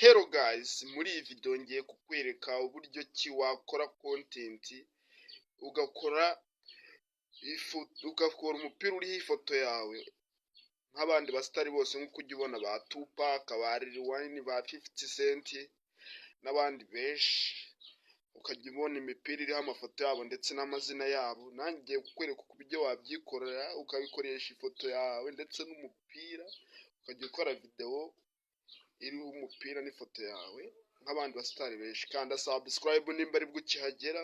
Hello guys, muri iyi video ngiye kukwereka uburyo ki wakora content ugakora umupira uriho ifoto yawe nk'abandi basitari bose nk'uko ujya ubona ba Tupac, ba Lil Wayne, ba 50 Cent n'abandi benshi, ukajya ubona imipira iriho amafoto yabo ndetse n'amazina yabo. Nanjye ngiye kukwereka uburyo wabyikorera ukabikoresha ifoto yawe ndetse n'umupira, ukajya ukora video iriho umupira n'ifoto yawe nk'abandi basitari benshi. Kanda subscribe nimba aribwo ukihagera,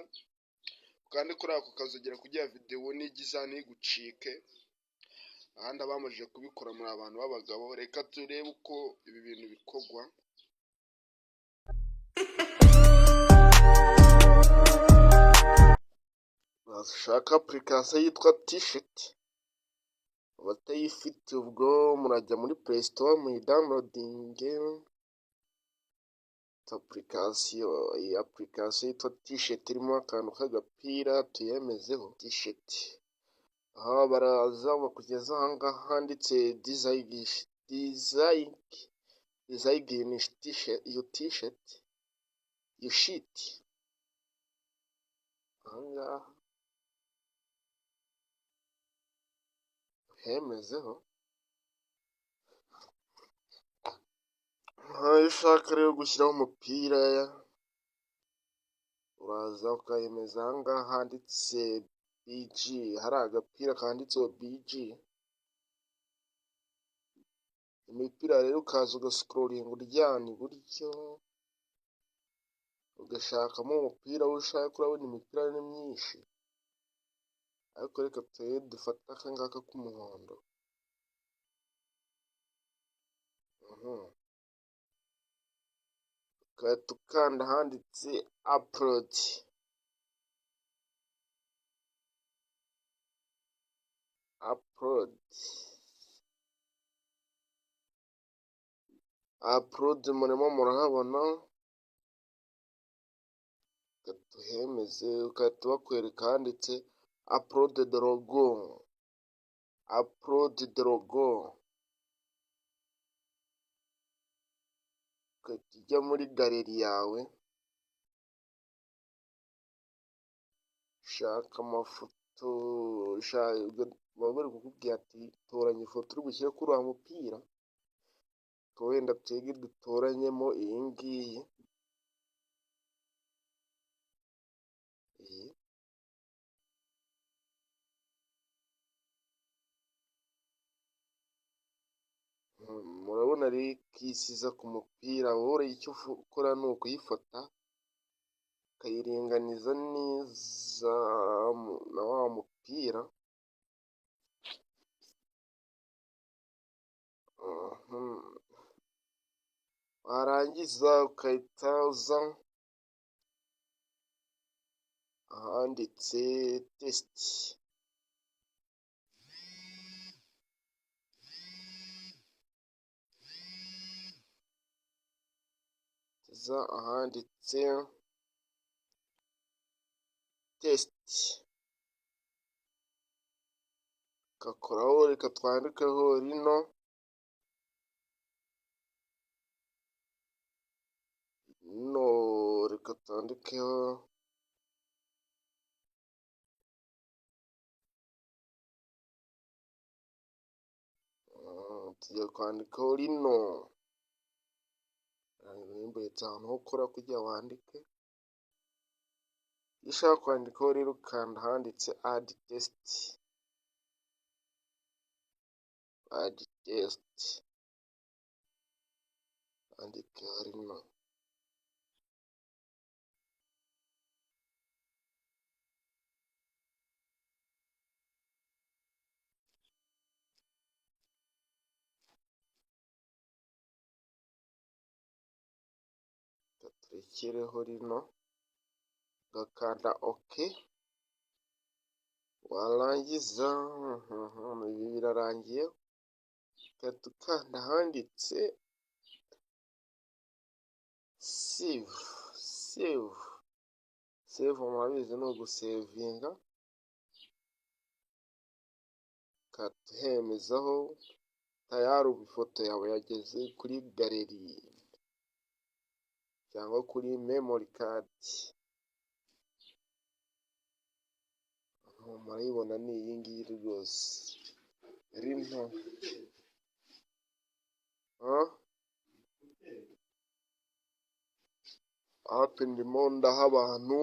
kandi kuri ako kazogera kugira video nigiza ntigucike. Ahandi abamajije kubikora muri abantu b'abagabo, reka turebe uko ibi bintu bikorwa. Bashaka application yitwa T-shirt, abatayifite ubwo murajya muri Play Store muyidownloading. Iyi application yitwa T-shirt irimo akantu k'agapira tuyemezeho T-shirt. Aha baraza bakugeza ahangaha handitse design T-shirt, you shit. Ahangaha hemezeho. Iyo ushaka rero gushyiraho umupira uraza ukayemeza ahangaha handitse BG, hari agapira kanditseho BG. Imipira rero ukaza ugascrolling uryana iburyo ugashakamo umupira ushaka. Urabona imipira ni myinshi, ariko reka dufata akangaka k'umuhondo. Ugahita ukanda handitse upload. Murimo murahabona, tuhemeze ugahita bakwereka handitse upload the logo. Ugahita ujya muri galeri yawe, shaka amafoto, baba bari kukubwira ati toranya ifoto uri bushyire kuri uwo mupira. Wenda twebwe dutoranyemo iyi ngiyi. Murabona rero ikisiza ku mupira. Wowe icyo ukora ni ukuyifata ukayiringaniza neza na wa mupira. Warangiza ukahita uza ahanditse test. Ahanditse test ugakoraho, reka twandikeho rino. Reka twandikeho tugiye kwandikaho rino. Nimbetse ahantu ho gukora kugira wandike. Iyo ushaka kwandikaho rero ukanda handitse add test. Andikeho rino. Turekereho rino, ugakanda OK. Warangiza ibi birarangiye, ugahita ukanda handitse save. Murabizi ni ugusevinga. Ukatuhemezaho tayari, ubu ifoto yawe yageze kuri galeri. cyangwa kuri memory card. Murayibona ni iyi ngiyi rwose, iri nto. Aha ndimo ndaha abantu